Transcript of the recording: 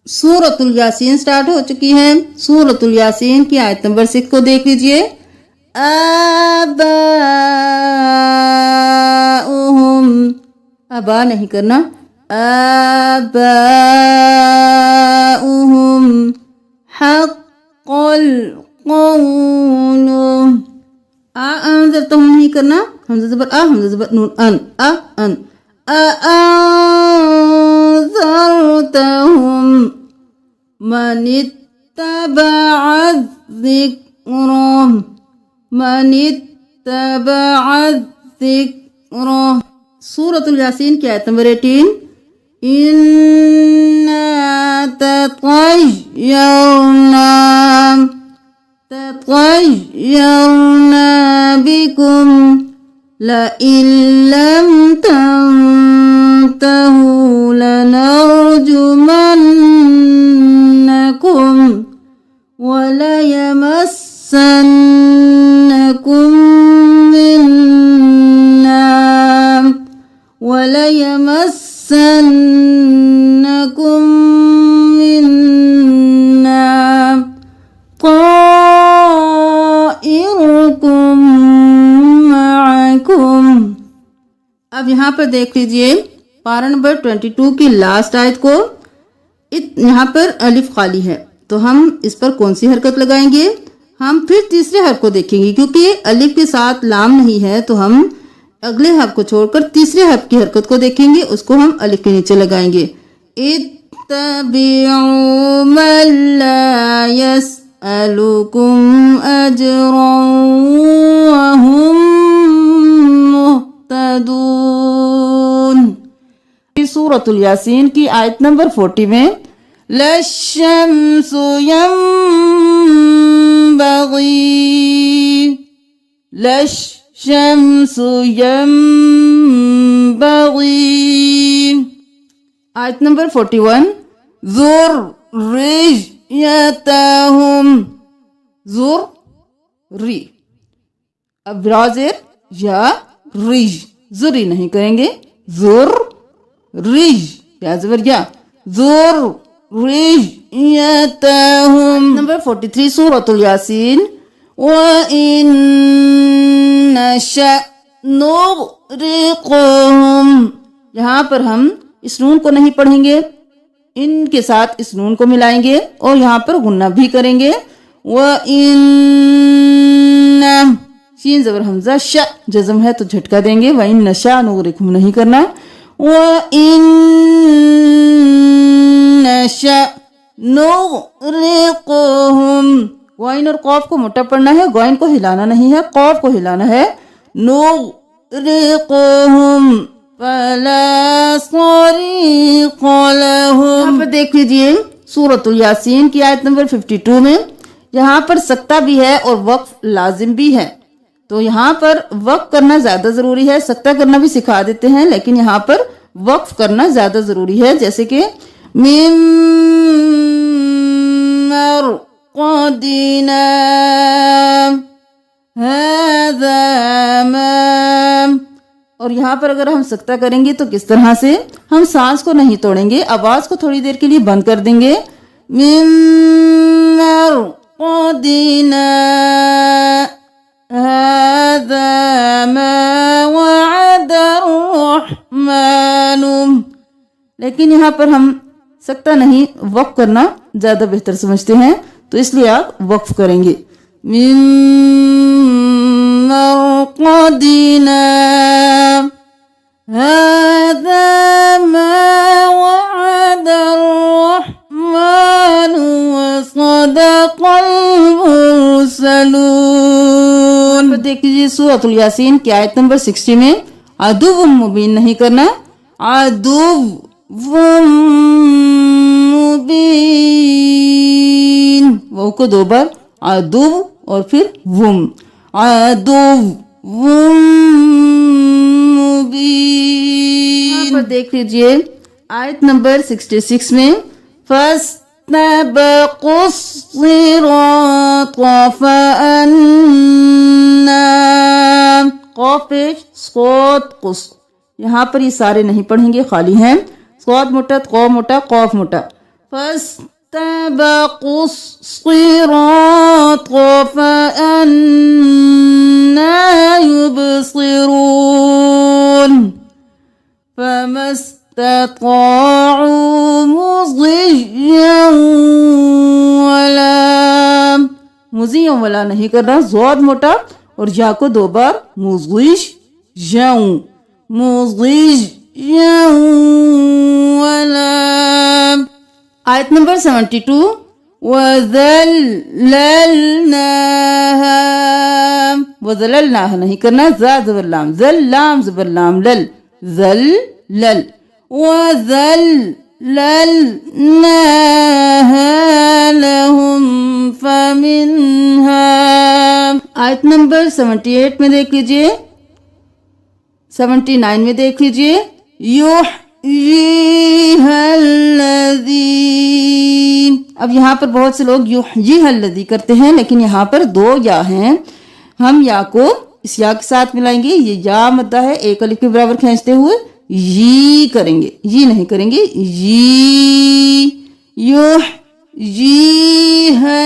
سورۃ الیاسین سٹارٹ ہو چکی ہے۔ سورۃ الیاسین کی آیت نمبر 6 کو دیکھ لیجئے۔ آباؤہم، ابا نہیں کرنا، آباؤہم حق القول، انذرتہم نہیں کرنا، حمزہ زبر آ، حمزہ زبر نون ان، ان انذرتہم من اتبع الذکر، من اتبع الذکر۔ سورۃ الیاسین کی آیت نمبر 18۔ اِنَّا تَطَيَّرْنَا بِكُمْ لَئِن لَّمْ تَنْتَهُوا لَنَرْجُمَنَّكُمْ وَلَيَمَسَّنَّكُم مِّنَّا طَائِرُكُم مَّعَكُمْ۔ اب یہاں پر دیکھ لیجئے پارہ نمبر 22 کی لاسٹ آیت کو۔ یہاں پر الف خالی ہے تو ہم اس پر کون سی حرکت لگائیں گے؟ ہم پھر تیسرے حرف کو دیکھیں گے، کیونکہ الف کے ساتھ لام نہیں ہے تو ہم اگلے حرف کو چھوڑ کر تیسرے حرف کی حرکت کو دیکھیں گے، اس کو ہم الف کے نیچے لگائیں گے۔ اتبعوا من لا يسألكم اجرا وهم مهتدون۔ سورۃ الیاسین کی آیت نمبر 40 میں لَلشَّمْسُ ينبغي۔ آیت نمبر 41 ذُرِّيَّتَهُمْ، ذُرِّ، اب رازر یا ریج، ذری نہیں کریں گے، ذُرِّ یا زبر یا، ذُرِّيَّتَهُمْ۔ نمبر 43 سورۃ الیاسین۔ وَإِن نَّشَأْ نُغْرِقْهُمْ، یہاں پر ہم اس نون کو نہیں پڑھیں گے، ان کے ساتھ اس نون کو ملائیں گے اور یہاں پر غنہ بھی کریں گے۔ وَإِن، شین زبر حمزہ، ش جزم ہے تو جھٹکا دیں گے، وَإِن نَّشَأْ نُغْرِقْهُمْ نہیں کرنا۔ وَإِن نَّشَأْ نُغْرِقْهُمْ، غائن اور قاف کو موٹا پڑھنا ہے، غائن کو ہلانا نہیں ہے، قاف کو ہلانا ہے۔ نُغْرِقْهُمْ فَلَا صَرِيخَ لَهُمْ۔ یہاں پر دیکھ لیجئے سورۃ الیاسین کی آیت نمبر 52 میں، یہاں پر سکتہ بھی ہے اور وقف لازم بھی ہے، تو یہاں پر وقف کرنا زیادہ ضروری ہے، سکتہ کرنا بھی سکھا دیتے ہیں لیکن یہاں پر وقف کرنا زیادہ ضروری ہے، جیسے کہ مِن مرقدنا هذا ما، اور یہاں پر اگر ہم سکتہ کریں گے تو کس طرح سے؟ ہم سانس کو نہیں توڑیں گے، آواز کو تھوڑی دیر کے لیے بند کر دیں گے۔ مِن مرقدنا هذا ما وعد الرحمن، لیکن یہاں پر ہم سکتہ نہیں، وقف کرنا زیادہ بہتر سمجھتے ہیں تو اس لیے آپ وقف کریں گے۔ مِن مرقدنا هذا ما وعد الرحمن وصدق المرسلون۔ دیکھ لیجیے سورۃ الیاسین کی آیت نمبر 60 میں عدو مبین نہیں کرنا، عدو مبین، وہ کو دو بار، عدو اور پھر وم، عدو مبین۔ یہاں پر دیکھ لیجئے آیت نمبر 66 میں فَاسْتَبَقُوا الصِّرَاطَ فَأَنَّىٰ، قاف پیش، صاد قص، یہاں پر یہ سارے نہیں پڑھیں گے، خالی ہیں، صاد موٹا، قاف موٹا، قاف موٹا۔ فاستبقوا الصراط فأنى يبصرون فما استطاعوا مضيا ولا نہیں کرنا، زود موٹا اور یا کو 2 بار مضغیش جاؤں مضغیش ولا. آیت نمبر 72 وَذَلَّلْنَاهَا نہیں کرنا، زا زبر لام ذل لام زبر لام لل ذل لل وَذَلَّلْنَاهَا لَهُمْ فَمِنْهَا. آیت نمبر 78 میں دیکھ لیجئے، 79 میں دیکھ لیجئے. یحییہا الذی، اب یہاں پر بہت سے لوگ یحییہا الذی کرتے ہیں، لیکن یہاں پر 2 یا ہیں، ہم یا کو اس یا کے ساتھ ملائیں گے. یہ یا مدہ ہے، ایک الف کے برابر کھینچتے ہوئے یی کریں گے، یہ نہیں کریں گے. یحییہا